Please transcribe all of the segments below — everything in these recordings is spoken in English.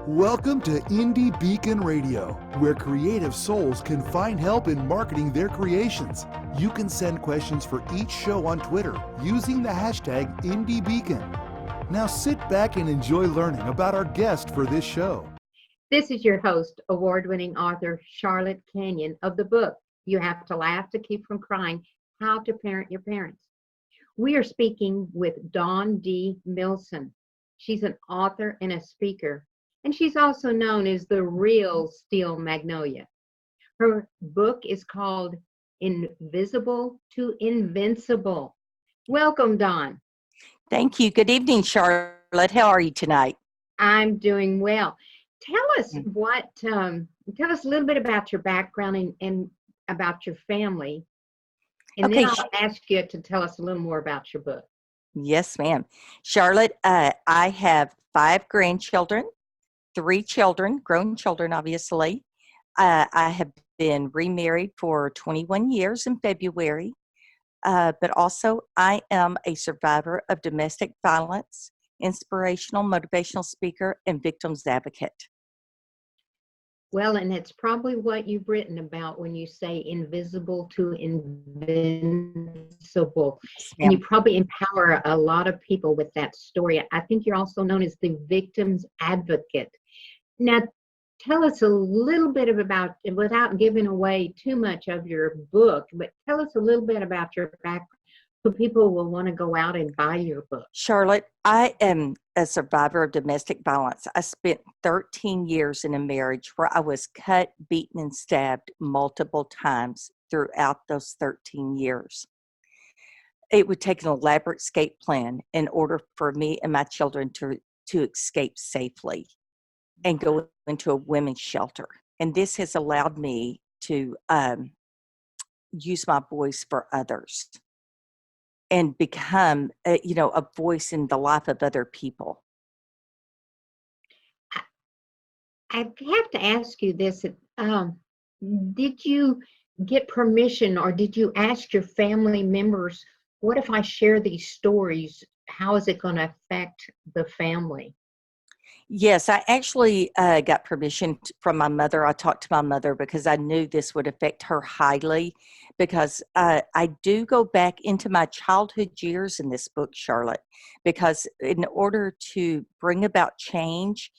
Welcome to Indie Beacon Radio, where creative souls can find help in marketing their creations. You can send questions for each show on Twitter using the hashtag IndieBeacon. Now sit back and enjoy learning about our guest for this show. This is your host, award-winning author Charlotte Canion of the book, You Have to Laugh to Keep from Crying, How to Parent Your Parents. We are speaking with Dawn D. Milson. She's an author and a speaker, and she's also known as the real Steel Magnolia. Her book is called Invisible to Invincible. Welcome, Dawn. Thank you. Good evening, Charlotte. How are you tonight? I'm doing well. Tell us tell us a little bit about your background and about your family. And then I'll ask you to tell us a little more about your book. Yes, ma'am. Charlotte, I have 5 grandchildren, 3 children, grown children, obviously. I have been remarried for 21 years in February, but also I am a survivor of domestic violence, inspirational, motivational speaker, and victims advocate. Well, and it's probably what you've written about when you say invisible to invincible. And you probably empower a lot of people with that story. I think you're also known as the victims advocate. Now, tell us a little bit about, without giving away too much of your book, but tell us a little bit about your background so people will want to go out and buy your book. Charlotte, I am a survivor of domestic violence. I spent 13 years in a marriage where I was cut, beaten, and stabbed multiple times throughout those 13 years. It would take an elaborate escape plan in order for me and my children to escape safely and go into a women's shelter. And this has allowed me to use my voice for others and become, a voice in the life of other people. I have to ask you this. Did you get permission, or did you ask your family members, what if I share these stories? How is it going to affect the family? Yes, I actually got permission from my mother. I talked to my mother because I knew this would affect her highly, because I do go back into my childhood years in this book, Charlotte, because in order to bring about change,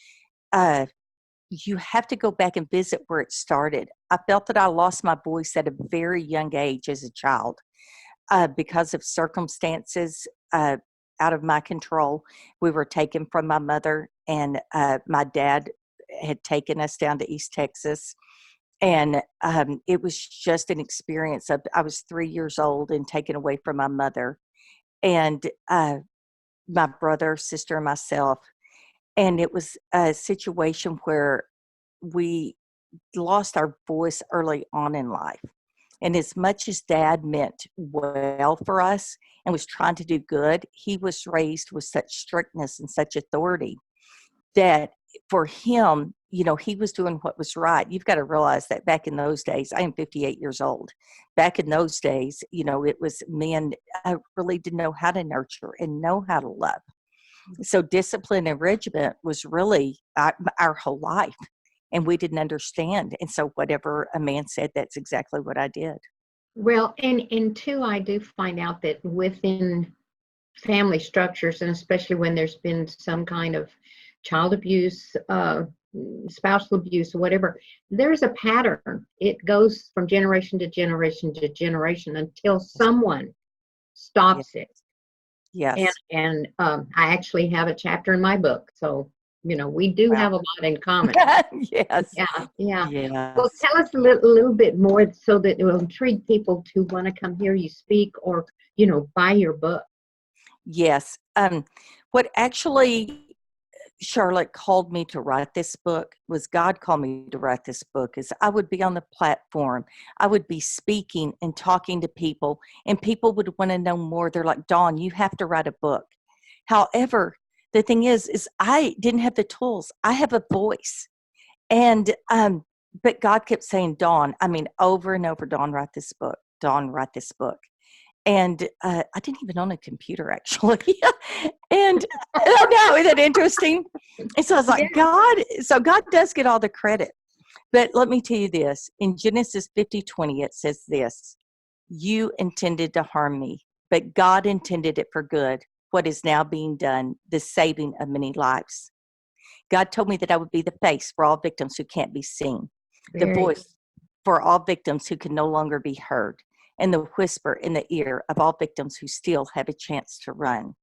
you have to go back and visit where it started. I felt that I lost my voice at a very young age as a child because of circumstances out of my control. We were taken from my mother, and my dad had taken us down to East Texas. And it was just an experience of, I was 3 years old and taken away from my mother and my brother, sister, and myself. And it was a situation where we lost our voice early on in life. And as much as Dad meant well for us and was trying to do good, he was raised with such strictness and such authority that for him, he was doing what was right. You've got to realize that back in those days, I am 58 years old. Back in those days, it was men really didn't know how to nurture and know how to love. So discipline and regiment was really our whole life. And we didn't understand. And so whatever a man said, that's exactly what I did. Well, and too, I do find out that within family structures, and especially when there's been some kind of child abuse, spousal abuse, or whatever, there's a pattern. It goes from generation to generation to generation until someone stops it. Yes. And I actually have a chapter in my book. So we do have a lot in common. Yes. Yeah. Yes. Well, tell us a little bit more so that it will intrigue people to want to come hear you speak or, buy your book. Yes. What actually Charlotte called me to write this book was God called me to write this book is I would be on the platform. I would be speaking and talking to people, and people would want to know more. They're like, Dawn, you have to write a book. However, the thing is I didn't have the tools. I have a voice. And, but God kept saying, Dawn, over and over, Dawn, write this book. Dawn, write this book. And I didn't even own a computer, actually. And oh no, isn't that interesting? And so I was like, God does get all the credit. But let me tell you this, in Genesis 50:20, it says this, you intended to harm me, but God intended it for good. What is now being done, the saving of many lives. God told me that I would be the face for all victims who can't be seen, the Very. voice for all victims who can no longer be heard, and the whisper in the ear of all victims who still have a chance to run.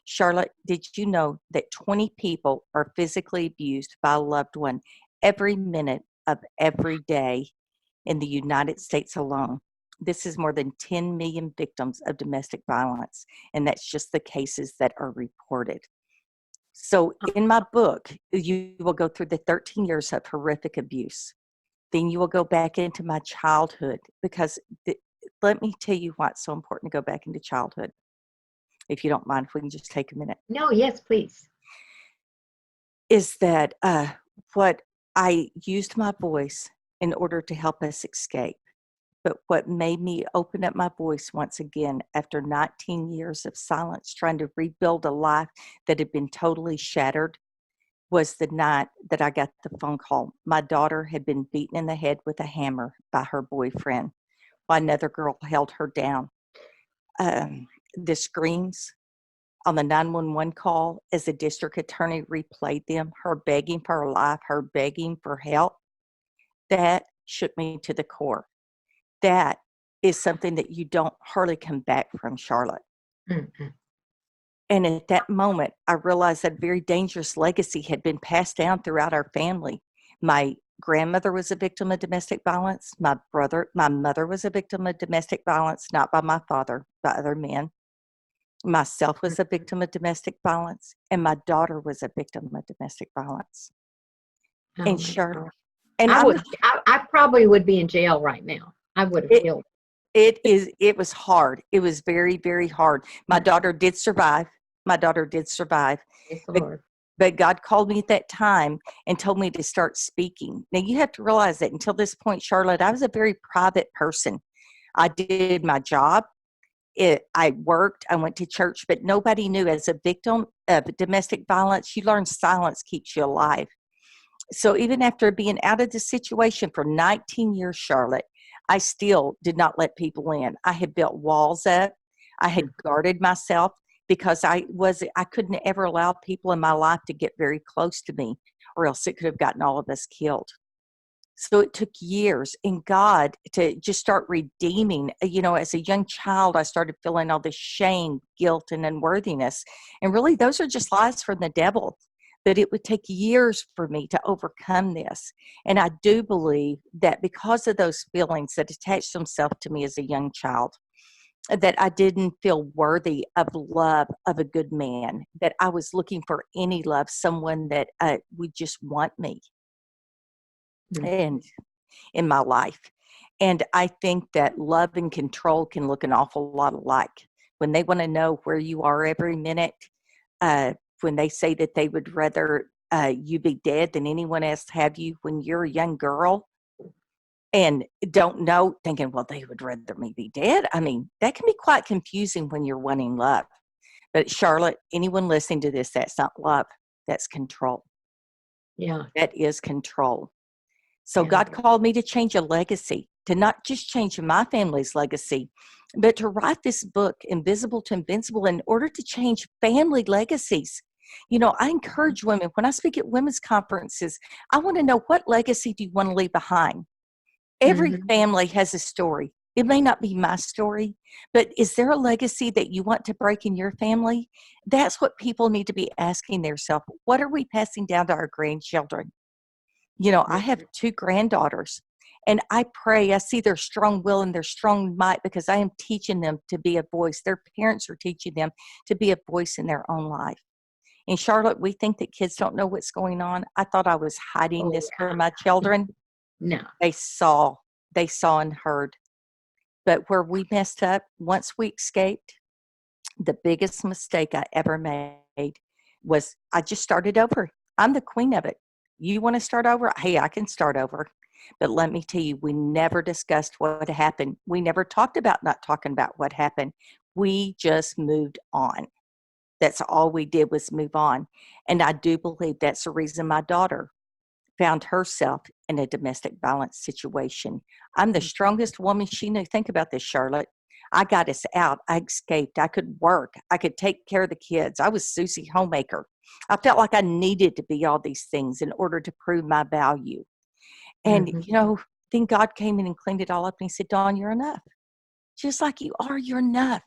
Charlotte, did you know that 20 people are physically abused by a loved one every minute of every day in the United States alone? This is more than 10 million victims of domestic violence, and that's just the cases that are reported. So in my book, you will go through the 13 years of horrific abuse. Then you will go back into my childhood, because let me tell you why it's so important to go back into childhood. If you don't mind, if we can just take a minute. No, yes, please. Is that what I used my voice in order to help us escape. But what made me open up my voice once again after 19 years of silence, trying to rebuild a life that had been totally shattered, was the night that I got the phone call. My daughter had been beaten in the head with a hammer by her boyfriend while another girl held her down. The screams on the 911 call, as the district attorney replayed them, her begging for her life, her begging for help, that shook me to the core. That is something that you don't hardly come back from, Charlotte. Mm-hmm. And at that moment, I realized that a very dangerous legacy had been passed down throughout our family. My grandmother was a victim of domestic violence. My mother was a victim of domestic violence, not by my father, by other men. Myself was a victim of domestic violence, and my daughter was a victim of domestic violence. Oh, And my Charlotte, God. and I probably would be in jail right now. I would have killed. it was hard. It was very, very hard. My daughter did survive. Yes, But, Lord. but God called me at that time and told me to start speaking. Now, you have to realize that until this point, Charlotte, I was a very private person. I did my job. I worked, I went to church, but nobody knew. As a victim of domestic violence, you learn silence keeps you alive. So even after being out of the situation for 19 years, Charlotte, I still did not let people in. I had built walls up. I had guarded myself because I couldn't ever allow people in my life to get very close to me, or else it could have gotten all of us killed. So it took years in God to just start redeeming. As a young child, I started feeling all this shame, guilt, and unworthiness. And really, those are just lies from the devil. But it would take years for me to overcome this. And I do believe that because of those feelings that attached themselves to me as a young child, that I didn't feel worthy of love of a good man, that I was looking for any love, someone that would just want me. And in my life. And I think that love and control can look an awful lot alike. When they want to know where you are every minute, when they say that they would rather you be dead than anyone else have you, when you're a young girl and don't know, thinking, well, they would rather me be dead. I mean, that can be quite confusing when you're wanting love. But Charlotte, anyone listening to this, that's not love, that's control. Yeah. That is control. So Yeah. God called me to change a legacy, to not just change my family's legacy, but to write this book, Invisible to Invincible, in order to change family legacies. I encourage women, when I speak at women's conferences, I want to know, what legacy do you want to leave behind? Every family has a story. It may not be my story, but is there a legacy that you want to break in your family? That's what people need to be asking themselves. What are we passing down to our grandchildren? I have 2 granddaughters, and I pray I see their strong will and their strong might, because I am teaching them to be a voice. Their parents are teaching them to be a voice in their own life. In Charlotte, we think that kids don't know what's going on. I thought I was hiding this from my children. No. They saw and heard. But where we messed up, once we escaped, the biggest mistake I ever made was I just started over. I'm the queen of it. You want to start over? Hey, I can start over. But let me tell you, we never discussed what happened. We never talked about not talking about what happened. We just moved on. That's all we did was move on. And I do believe that's the reason my daughter found herself in a domestic violence situation. I'm the strongest woman she knew. Think about this, Charlotte. I got us out. I escaped. I could work. I could take care of the kids. I was Susie Homemaker. I felt like I needed to be all these things in order to prove my value. And, then God came in and cleaned it all up and he said, Dawn, you're enough. Just like you are, you're enough.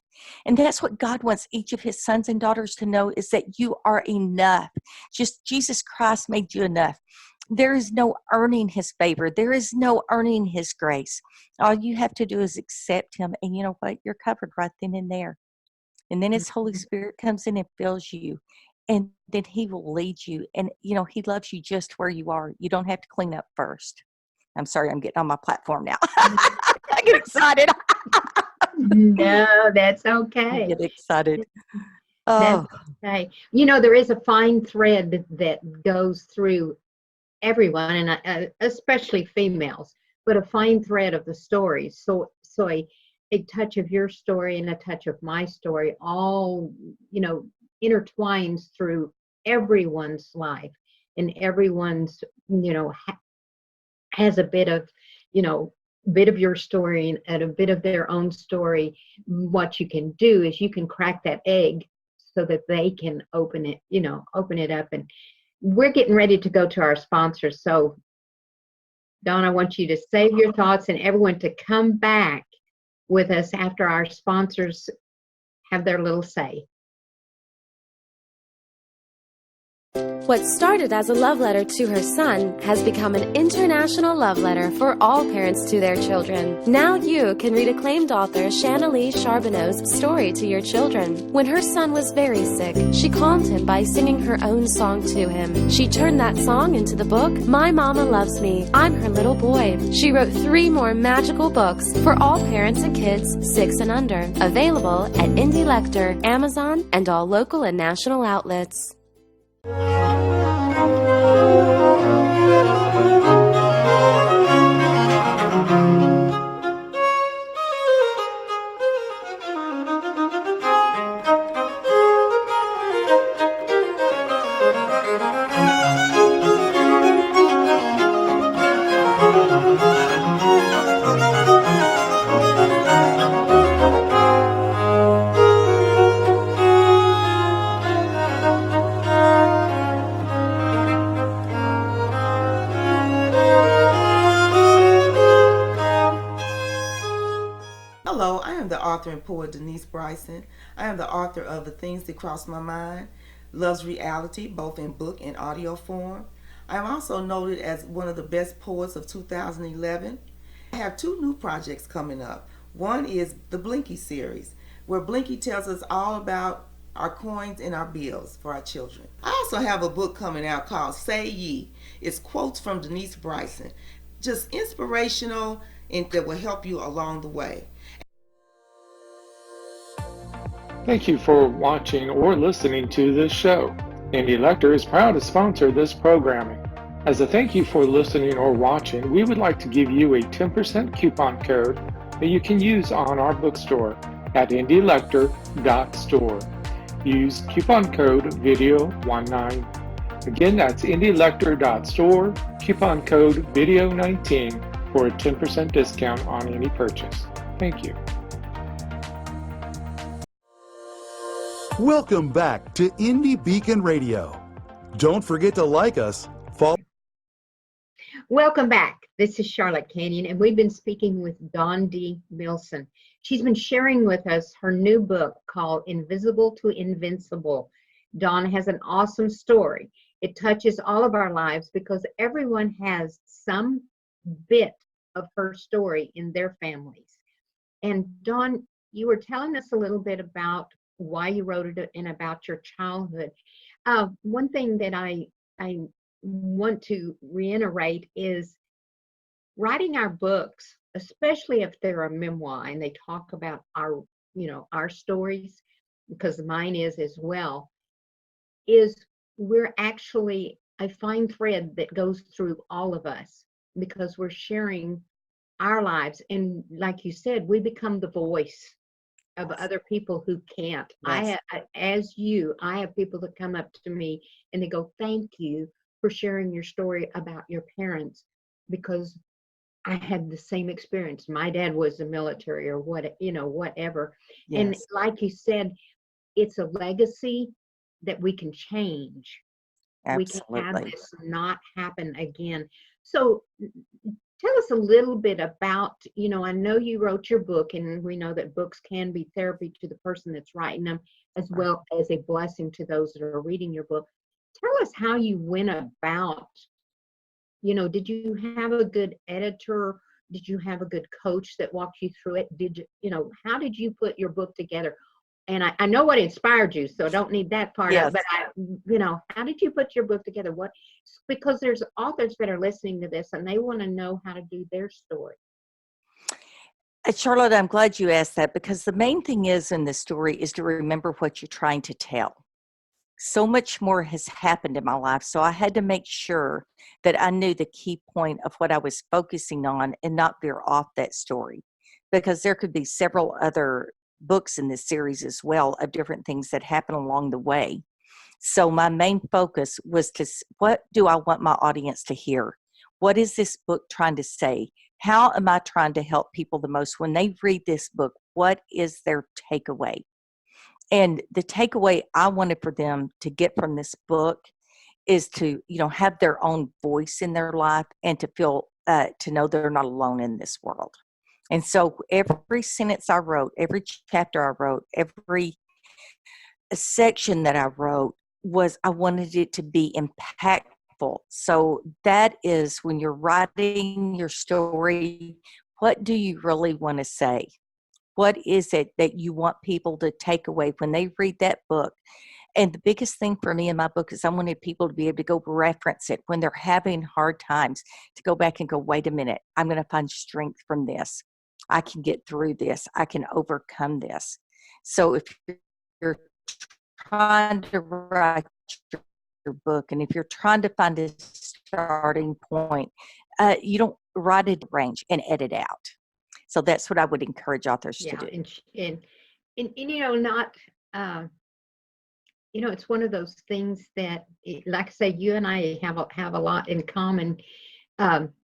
And that's what God wants each of his sons and daughters to know, is that you are enough. Just Jesus Christ made you enough. There is no earning his favor. There is no earning his grace. All you have to do is accept him. And you know what? You're covered right then and there. And then his Holy Spirit comes in and fills you. And then he will lead you. And, he loves you just where you are. You don't have to clean up first. I'm sorry, I'm getting on my platform now. I get excited. No, that's I okay. get excited. That's Oh, okay. There is a fine thread that goes through everyone, and especially females, but a fine thread of the stories. So a touch of your story and a touch of my story all, intertwines through everyone's life, and everyone's, has a bit of, your story and a bit of their own story. What you can do is you can crack that egg so that they can open it up. And we're getting ready to go to our sponsors. So, Dawn, I want you to save your thoughts and everyone to come back with us after our sponsors have their little say. What started as a love letter to her son has become an international love letter for all parents to their children. Now you can read acclaimed author Shanalee Charbonneau's story to your children. When her son was very sick, she calmed him by singing her own song to him. She turned that song into the book, My Mama Loves Me, I'm Her Little Boy. She wrote 3 more magical books for all parents and kids 6 and under. Available at Indie Lecter, Amazon, and all local and national outlets. Hello, I am the author and poet Denise Bryson. I am the author of The Things That Cross My Mind, Love's Reality, both in book and audio form. I am also noted as one of the best poets of 2011. I have 2 new projects coming up. One is the Blinky series, where Blinky tells us all about our coins and our bills for our children. I also have a book coming out called Say Ye. It's quotes from Denise Bryson, just inspirational and that will help you along the way. Thank you for watching or listening to this show. Indie Lecter is proud to sponsor this programming. As a thank you for listening or watching, we would like to give you a 10% coupon code that you can use on our bookstore at indielecter.store. Use coupon code video19. Again, that's indielecter.store, coupon code video19 for a 10% discount on any purchase. Thank you. Welcome back to Indie Beacon Radio. Don't forget to like us, follow. Welcome back. This is Charlotte Canion, and we've been speaking with Dawn D. Milson. She's been sharing with us her new book called Invisible to Invincible. Dawn has an awesome story. It touches all of our lives because everyone has some bit of her story in their families. And Dawn, you were telling us a little bit about why you wrote it and about your childhood. One thing that I want to reiterate is writing our books, especially if they're a memoir and they talk about our stories, because mine is as well, is we're actually a fine thread that goes through all of us because we're sharing our lives. And like you said, we become the voice of other people who can't. Yes. I have people that come up to me and they go, "Thank you for sharing your story about your parents," because I had the same experience. My dad was the military or whatever. And Yes. like you said, it's a legacy that we can change. We can have Absolutely. this not happen again. So tell us a little bit about, I know you wrote your book, and we know that books can be therapy to the person that's writing them, as Right. well as a blessing to those that are reading your book. Tell us how you went about, did you have a good editor? Did you have a good coach that walked you through it? How did you put your book together? And I know what inspired you, so I don't need that part of it, Yes. but how did you put your book together? Because there's authors that are listening to this and they want to know how to do their story. Charlotte, I'm glad you asked that, because the main thing is in the story is to remember what you're trying to tell. So much more has happened in my life, so I had to make sure that I knew the key point of what I was focusing on and not veer off that story, because there could be several other books in this series as well of different things that happen along the way. So my main focus was what do I want my audience to hear? What is this book trying to say? How am I trying to help people the most when they read this book? What is their takeaway? And the takeaway I wanted for them to get from this book is to, have their own voice in their life and to feel, to know they're not alone in this world. And so every sentence I wrote, every chapter I wrote, every section that I wrote I wanted it to be impactful. So that is when you're writing your story, what do you really want to say? What is it that you want people to take away when they read that book? And the biggest thing for me in my book is I wanted people to be able to go reference it when they're having hard times, to go back and go, wait a minute, I'm going to find strength from this. I can get through this. I can overcome this. So if you're trying to write your book, and if you're trying to find a starting point, you don't write it range and edit out. So that's what I would encourage authors to Yeah, do. and not, it's one of those things that, like I say, you and I have a lot in common.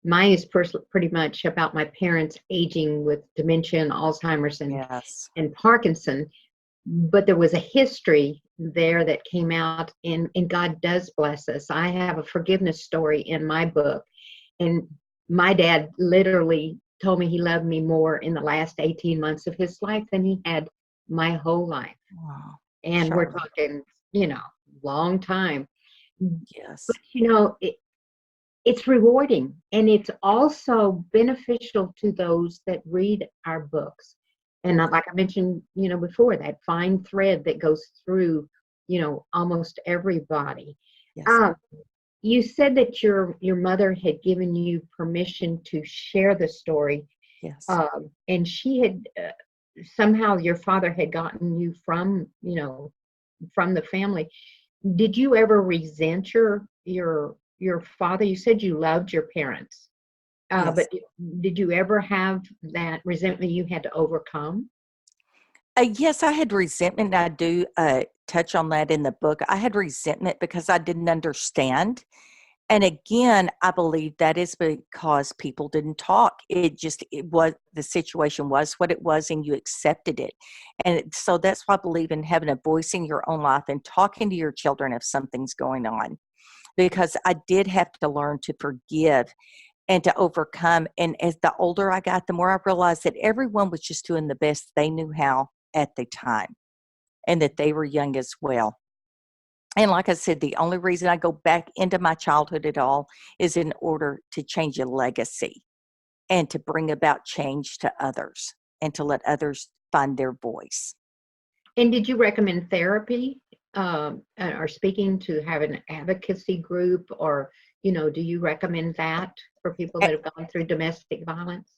Mine is pretty much about my parents aging with dementia and Alzheimer's Yes. and Parkinson. But there was a history there that came out, and God does bless us. I have a forgiveness story in my book, and my dad literally told me he loved me more in the last 18 months of his life than he had my whole life. Wow. And we're Sure. talking, long time. Yes. But, it's rewarding, and it's also beneficial to those that read our books. And like I mentioned, before, that fine thread that goes through, almost everybody. Yes. You said that your mother had given you permission to share the story, Yes. and she had somehow your father had gotten you from the family. Did you ever resent your father? You said you loved your parents. Yes. But did you ever have that resentment you had to overcome? Yes, I had resentment, and I do touch on that in the book. I had resentment because I didn't understand. And again, I believe that is because people didn't talk. It was, the situation was what it was, and you accepted it. And so that's why I believe in having a voice in your own life and talking to your children if something's going on. Because I did have to learn to forgive and to overcome. And as the older I got, the more I realized that everyone was just doing the best they knew how at the time, and that they were young as well. And like I said, the only reason I go back into my childhood at all is in order to change a legacy and to bring about change to others and to let others find their voice. And did you recommend therapy, or speaking to have an advocacy group, or do you recommend that for people that have gone through domestic violence?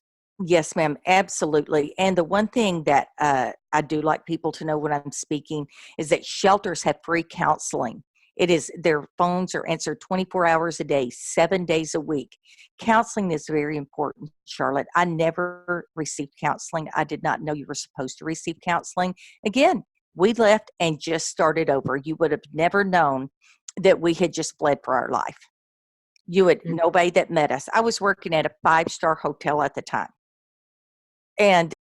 Yes, ma'am, absolutely. And the one thing that I do like people to know when I'm speaking is that shelters have free counseling. It is, their phones are answered 24 hours a day, 7 days a week. Counseling is very important, Charlotte. I never received counseling. I did not know you were supposed to receive counseling. Again, we left and just started over. You would have never known that we had just fled for our life. You would, nobody that met us. I was working at a 5-star hotel at the time. And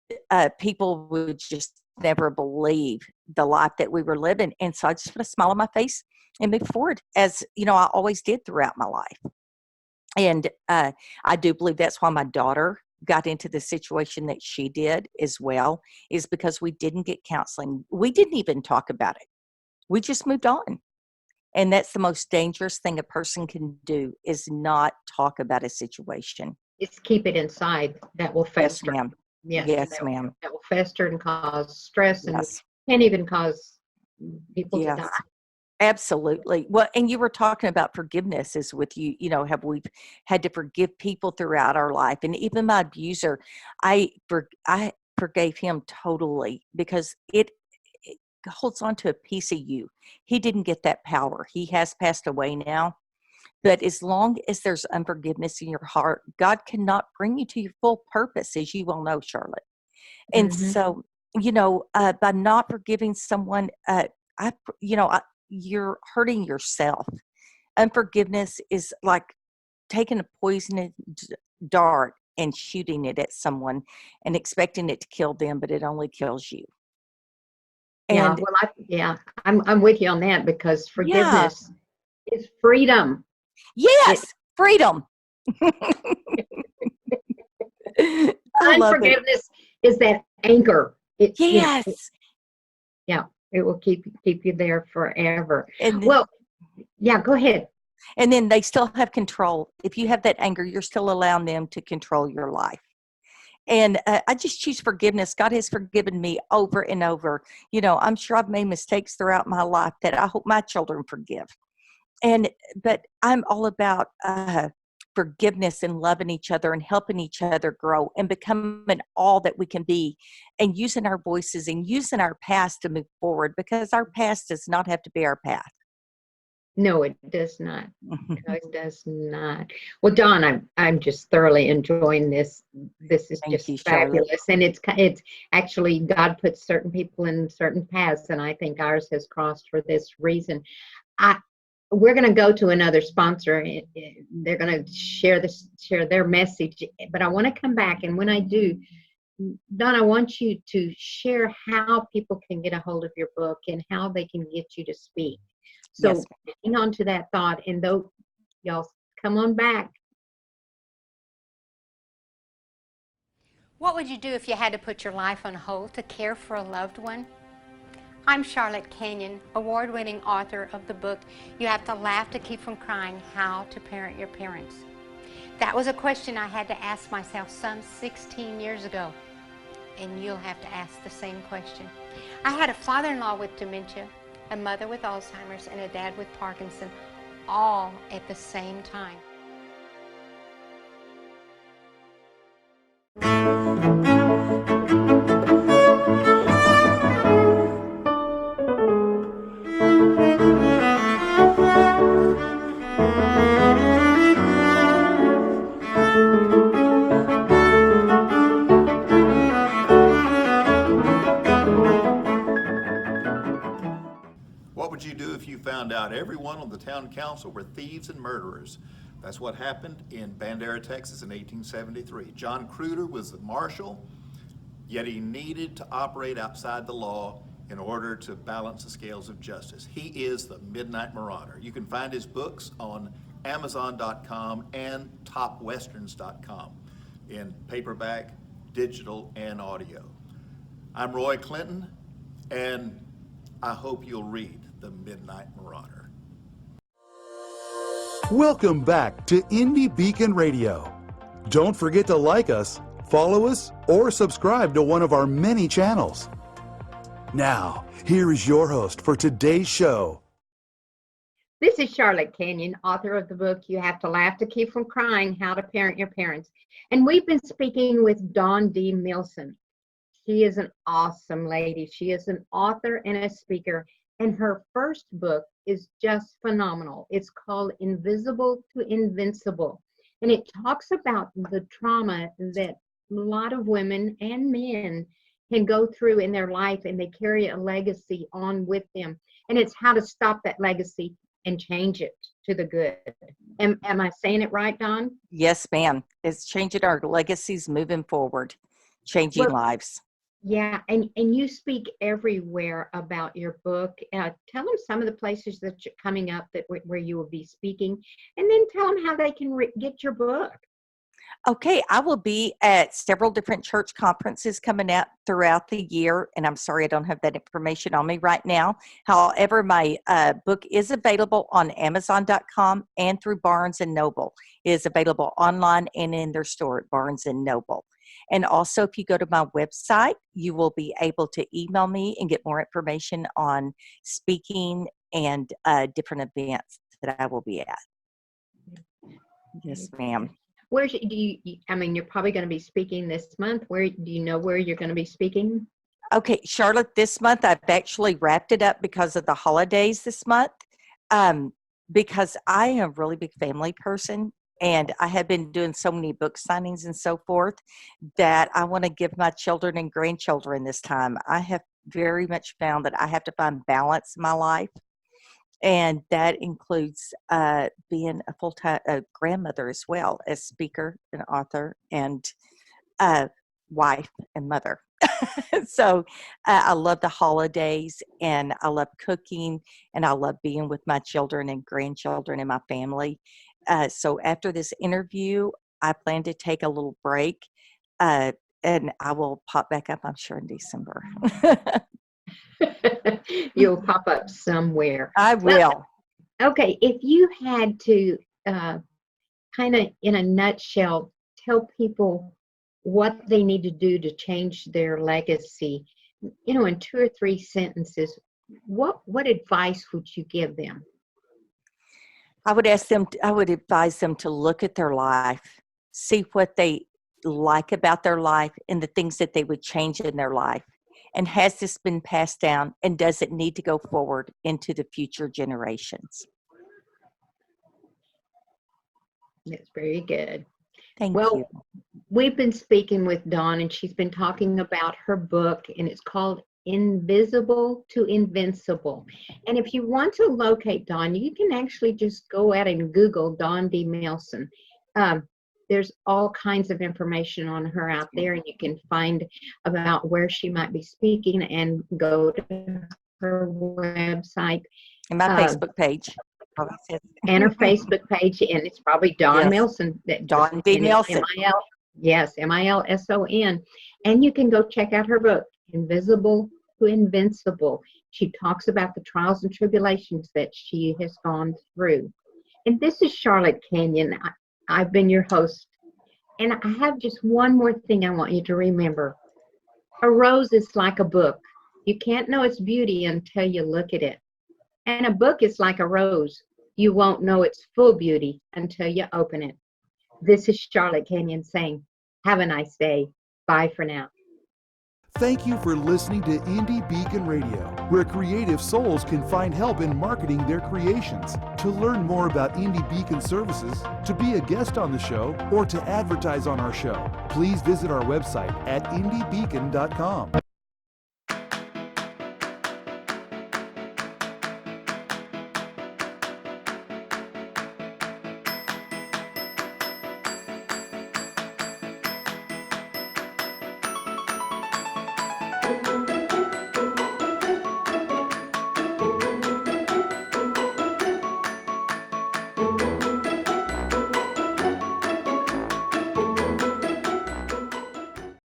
people would just never believe the life that we were living. And so I just put a smile on my face and move forward, as you know, I always did throughout my life. And I do believe that's why my daughter got into the situation that she did as well, is because we didn't get counseling. We didn't even talk about it. We just moved on. And that's the most dangerous thing a person can do, is not talk about a situation. Just keep it inside. That will fester. Yes, ma'am. Yes, Yes, ma'am. that will fester and cause stress, and Yes. can even cause people to Yes. die. Absolutely. Well, and you were talking about forgiveness is with you, you know, have we had to forgive people throughout our life? And even my abuser, I forgave him totally, because it holds on to a piece of you. He didn't get that power. He has passed away now. But as long as there's unforgiveness in your heart, God cannot bring you to your full purpose, as you well know, Charlotte. And so, you know, by not forgiving someone, you're hurting yourself. Unforgiveness is like taking a poisonous dart and shooting it at someone and expecting it to kill them, but it only kills you. Yeah, And well, I'm with you on that, because yeah, forgiveness is freedom. yes, freedom. I love it. Unforgiveness is that anchor. It, Yes. yeah, it will keep you there forever. And Well, yeah, go ahead. and then they still have control. If you have that anger, you're still allowing them to control your life. And I just choose forgiveness. God has forgiven me over and over. You know, I'm sure I've made mistakes throughout my life that I hope my children forgive. But I'm all about forgiveness and loving each other and helping each other grow and becoming all that we can be, and using our voices and using our past to move forward, because our past does not have to be our path. No, it does not. No, it does not. Well, Dawn, I'm just thoroughly enjoying this. This is Thank just you, Charlotte. fabulous, and it's actually, God puts certain people in certain paths, and I think ours has crossed for this reason. We're going to go to another sponsor. They're going to share their message, but I want to come back, and when I do, Dawn, I want you to share how people can get a hold of your book and how they can get you to speak. So Yes. hang on to that thought, and though y'all come on back. What would you do if you had to put your life on hold to care for a loved one? I'm Charlotte Canion, award-winning author of the book, You Have to Laugh to Keep from Crying, How to Parent Your Parents. That was a question I had to ask myself some 16 years ago, and you'll have to ask the same question. I had a father-in-law with dementia, a mother with Alzheimer's, and a dad with Parkinson, all at the same time. What would you do if you found out everyone on the town council were thieves and murderers? That's what happened in Bandera, Texas in 1873. John Cruder was the marshal, yet he needed to operate outside the law in order to balance the scales of justice. He is the Midnight Marauder. You can find his books on Amazon.com and TopWesterns.com in paperback, digital, and audio. I'm Roy Clinton, and I hope you'll read The Midnight Marauder. Welcome back to Indie Beacon Radio. Don't forget to like us, follow us, or subscribe to one of our many channels. Now, here is your host for today's show. This is Charlotte Canion, author of the book, You Have to Laugh to Keep from Crying, How to Parent Your Parents. And we've been speaking with Dawn D. Milson. She is an awesome lady. She is an author and a speaker. And her first book is just phenomenal. It's called Invisible to Invincible. And it talks about the trauma that a lot of women and men can go through in their life, and they carry a legacy on with them. And it's how to stop that legacy and change it to the good. Am I saying it right, Don? Yes, ma'am. It's changing our legacies, moving forward, changing lives. Yeah, and you speak everywhere about your book. Tell them some of the places that you're coming up where you will be speaking, and then tell them how they can get your book. Okay, I will be at several different church conferences coming out throughout the year, and I'm sorry I don't have that information on me right now. However, my book is available on Amazon.com and through Barnes & Noble. It is available online and in their store at Barnes & Noble. And also, if you go to my website, you will be able to email me and get more information on speaking and different events that I will be at. Yes, ma'am. Where do you, I mean, you're probably going to be speaking this month. Where do you know where you're going to be speaking? Okay, Charlotte, this month I've actually wrapped it up because of the holidays this month. Because I am a really big family person, and I have been doing so many book signings and so forth that I want to give my children and grandchildren this time. I have very much found that I have to find balance in my life. And that includes being a full-time grandmother as well, as speaker and author and wife and mother. So I love the holidays, and I love cooking, and I love being with my children and grandchildren and my family. So after this interview, I plan to take a little break, and I will pop back up, I'm sure, in December. You'll pop up somewhere. I will. Okay, if you had to kind of in a nutshell tell people what they need to do to change their legacy, you know, in 2 or 3 sentences, what advice would you give them? I would advise them to look at their life, see what they like about their life and the things that they would change in their life. And has this been passed down, and does it need to go forward into the future generations? That's very good. Thank Well, you. we've been speaking with Dawn, and she's been talking about her book, and it's called Invisible to Invincible. And if you want to locate Dawn, you can actually just go out and Google Dawn D. Milson. There's all kinds of information on her out there, and you can find about where she might be speaking and go to her website. And my Facebook page. And her Facebook page, and it's probably Dawn Milson. Dawn D. Milson. Milson. And you can go check out her book, Invisible to Invincible. She talks about the trials and tribulations that she has gone through. And this is Charlotte Canion. I've been your host, and I have just one more thing I want you to remember. A rose is like a book. You can't know its beauty until you look at it. And a book is like a rose. You won't know its full beauty until you open it. This is Charlotte Canion saying, have a nice day. Bye for now. Thank you for listening to Indie Beacon Radio, where creative souls can find help in marketing their creations. To learn more about Indie Beacon services, to be a guest on the show, or to advertise on our show, please visit our website at indiebeacon.com.